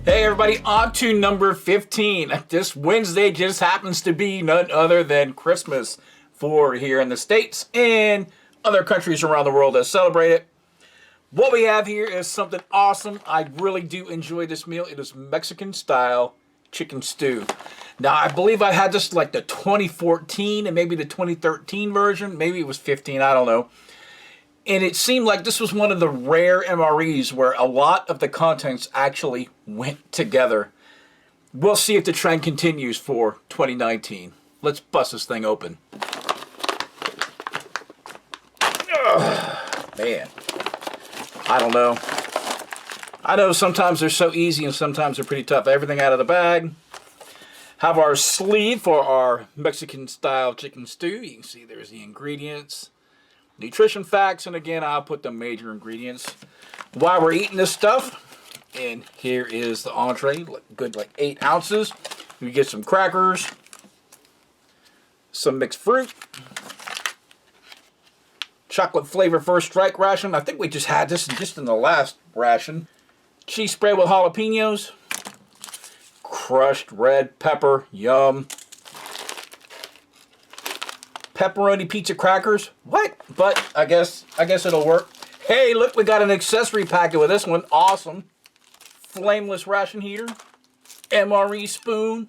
Hey everybody, on to number 15. This Wednesday just happens to be none other than Christmas for here in the States and other countries around the world that celebrate it. What we have here is something awesome. I really do enjoy this meal. It is Mexican style chicken stew. Now I believe I had this like the 2014 and maybe the 2013 version. Maybe it was 15, I don't know. And it seemed like this was one of the rare MREs where a lot of the contents actually went together. We'll see if the trend continues for 2019. Let's bust this thing open. Ugh, man, I don't know. I know sometimes they're so easy and sometimes they're pretty tough. Everything out of the bag. Have our sleeve for our Mexican style chicken stew. You can see there's the ingredients. Nutrition facts, and again, I'll put the major ingredients while we're eating this stuff. And here is the entree, good like 8 ounces. You get some crackers, some mixed fruit, chocolate flavor first strike ration. I think we just had this just in the last ration. Cheese spread with jalapenos, crushed red pepper, yum. Pepperoni pizza crackers. What? But I guess it'll work. Hey, look, we got an accessory packet with this one. Awesome. Flameless ration heater. MRE spoon.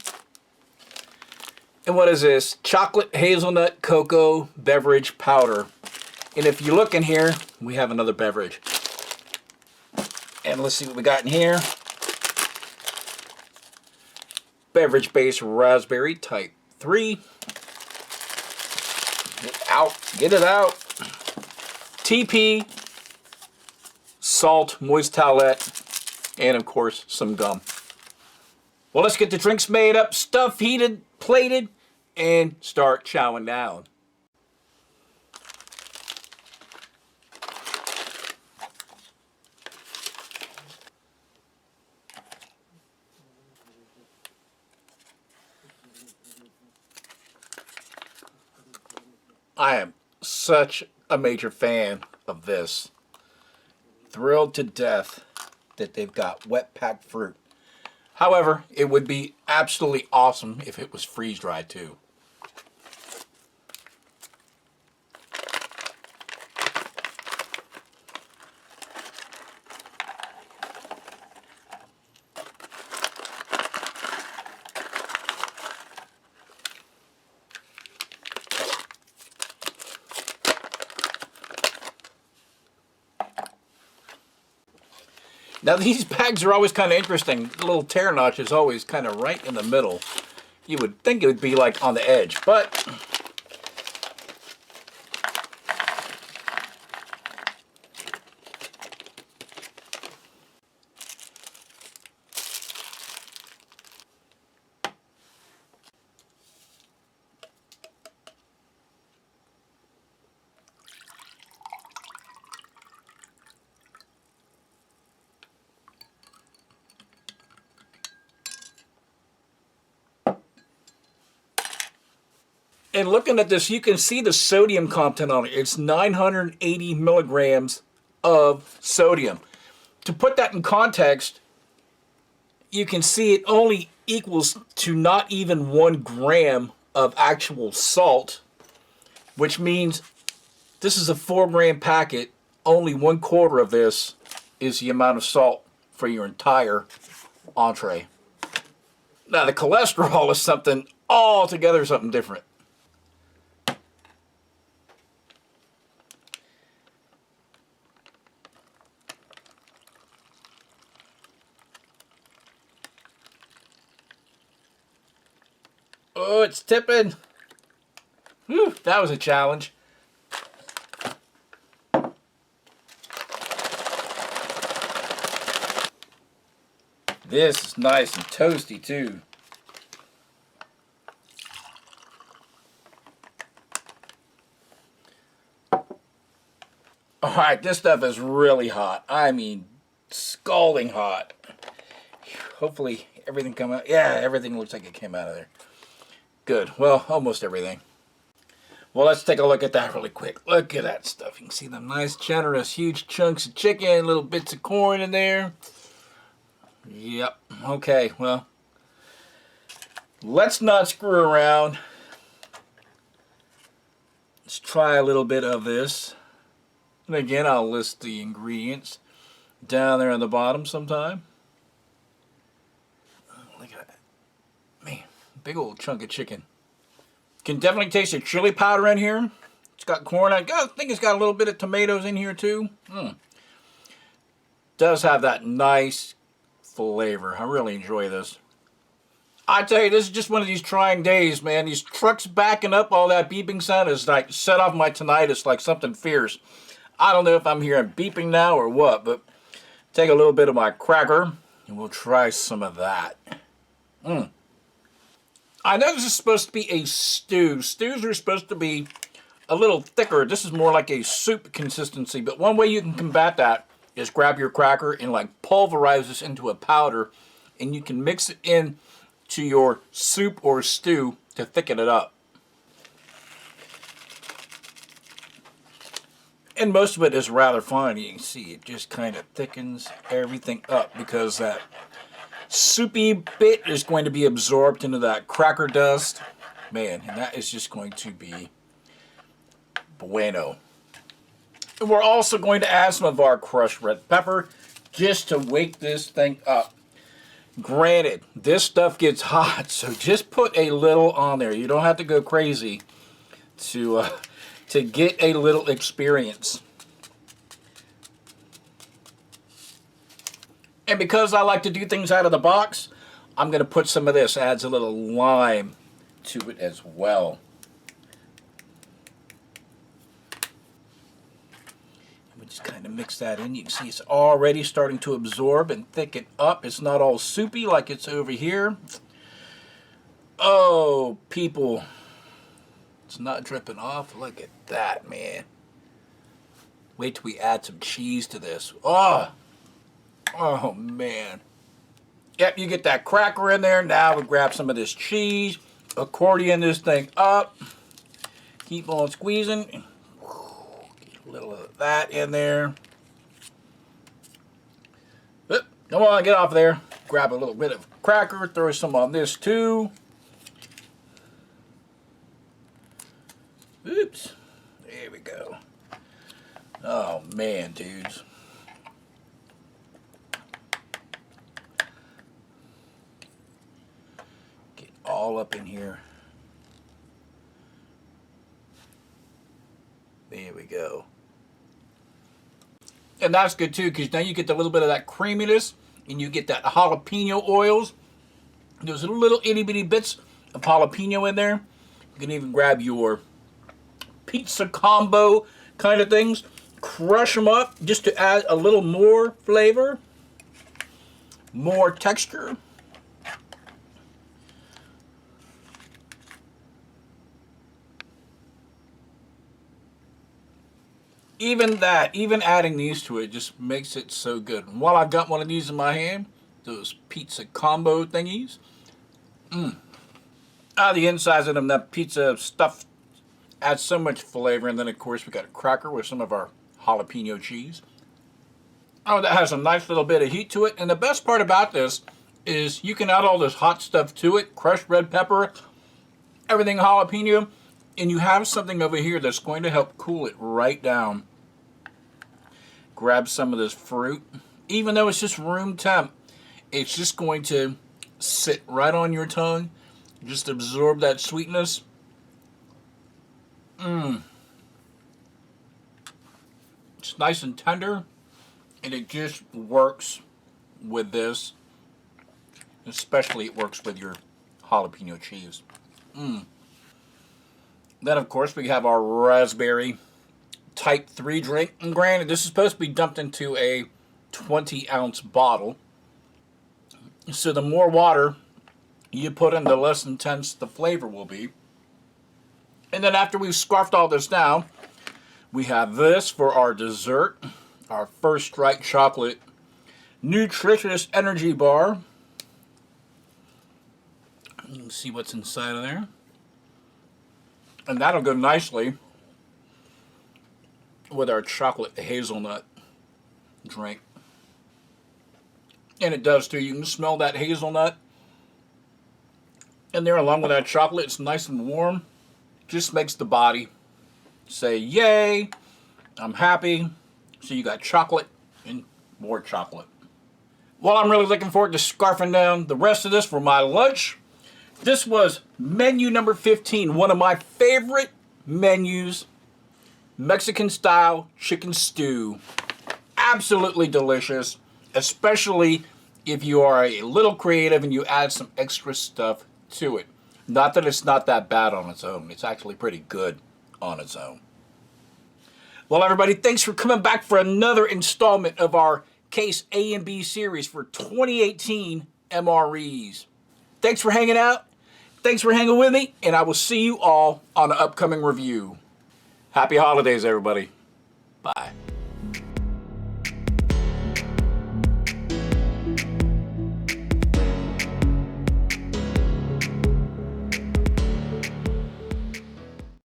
And what is this? Chocolate hazelnut cocoa beverage powder. And if you look in here, we have another beverage. And let's see what we got in here. Beverage base raspberry type 3. Get it out. TP, salt, moist towelette, and of course some gum. Well, let's get the drinks made up, stuff heated, plated, and start chowing down. I am such a major fan of this. Thrilled to death that they've got wet packed fruit. However, it would be absolutely awesome if it was freeze dried too. Now these bags are always kind of interesting. The little tear notch is always kind of right in the middle. You would think it would be like on the edge, but and looking at this, you can see the sodium content on it. It's 980 milligrams of sodium. To put that in context, you can see it only equals to not even 1 gram of actual salt, which means this is a 4-gram packet. Only 1/4 of this is the amount of salt for your entire entree. Now the cholesterol is something altogether something different. Oh, it's tipping. Whew, that was a challenge. This is nice and toasty too. Alright, this stuff is really hot. I mean, scalding hot. Hopefully everything come out. Yeah, everything looks like it came out of there. Good. Well, almost everything. Well, let's take a look at that really quick. Look at that stuff. You can see them nice, generous, huge chunks of chicken, little bits of corn in there. Yep. Okay, well, let's not screw around. Let's try a little bit of this. And again, I'll list the ingredients down there on the bottom sometime. Oh, look at that. Man, big old chunk of chicken. Can definitely taste the chili powder in here. It's got corn. I think it's got a little bit of tomatoes in here too. Does have that nice flavor. I really enjoy this. I tell you, this is just one of these trying days, man. These trucks backing up, all that beeping sound is like set off my tinnitus like something fierce. I don't know if I'm hearing beeping now or what, but take a little bit of my cracker and we'll try some of that. I know this is supposed to be a stew. Stews are supposed to be a little thicker. This is more like a soup consistency, but one way you can combat that is grab your cracker and like pulverize this into a powder, and you can mix it in to your soup or stew to thicken it up. And most of it is rather fine. You can see it just kind of thickens everything up because that soupy bit is going to be absorbed into that cracker dust. Man, and that is just going to be bueno. And we're also going to add some of our crushed red pepper just to wake this thing up. Granted, this stuff gets hot, so just put a little on there. You don't have to go crazy to get a little experience. And because I like to do things out of the box, I'm going to put some of this. Adds a little lime to it as well. Just kind of mix that in. You can see it's already starting to absorb and thicken up. It's not all soupy like it's over here. Oh, people. It's not dripping off. Look at that, man. Wait till we add some cheese to this. Oh, man. Yep, you get that cracker in there. Now we grab some of this cheese. Accordion this thing up. Keep on squeezing. A little of that in there. Oop, come on, get off there. Grab a little bit of cracker, throw some on this too. Oops. There we go. Oh man, dudes. Get all up in here. There we go. And that's good too, because now you get a little bit of that creaminess, and you get that jalapeno oils. There's little itty bitty bits of jalapeno in there. You can even grab your pizza combo kind of things, crush them up just to add a little more flavor, more texture. Even adding these to it just makes it so good. And while I've got one of these in my hand, those pizza combo thingies, the insides of them, that pizza stuff adds so much flavor. And then of course we got a cracker with some of our jalapeno cheese. Oh, that has a nice little bit of heat to it. And the best part about this is you can add all this hot stuff to it, crushed red pepper, everything jalapeno, and you have something over here that's going to help cool it right down. Grab some of this fruit. Even though it's just room temp, it's just going to sit right on your tongue. Just absorb that sweetness. It's nice and tender, and it just works with this. Especially it works with your jalapeno cheese. Then, of course, we have our raspberry type 3 drink. And granted, this is supposed to be dumped into a 20-ounce bottle. So the more water you put in, the less intense the flavor will be. And then after we've scarfed all this down, we have this for our dessert. Our First Strike Chocolate Nutritionist Energy Bar. You can see what's inside of there. And that'll go nicely with our chocolate hazelnut drink. And it does too. You can smell that hazelnut in there along with that chocolate. It's nice and warm. Just makes the body say, yay, I'm happy. So you got chocolate and more chocolate. Well, I'm really looking forward to scarfing down the rest of this for my lunch. This was menu number 15, one of my favorite menus. Mexican style chicken stew. Absolutely delicious, especially if you are a little creative and you add some extra stuff to it. Not that it's not that bad on its own. It's actually pretty good on its own. Well, everybody, thanks for coming back for another installment of our Case A and B series for 2018 MREs. Thanks for hanging out. Thanks for hanging with me, and I will see you all on an upcoming review. Happy holidays, everybody. Bye.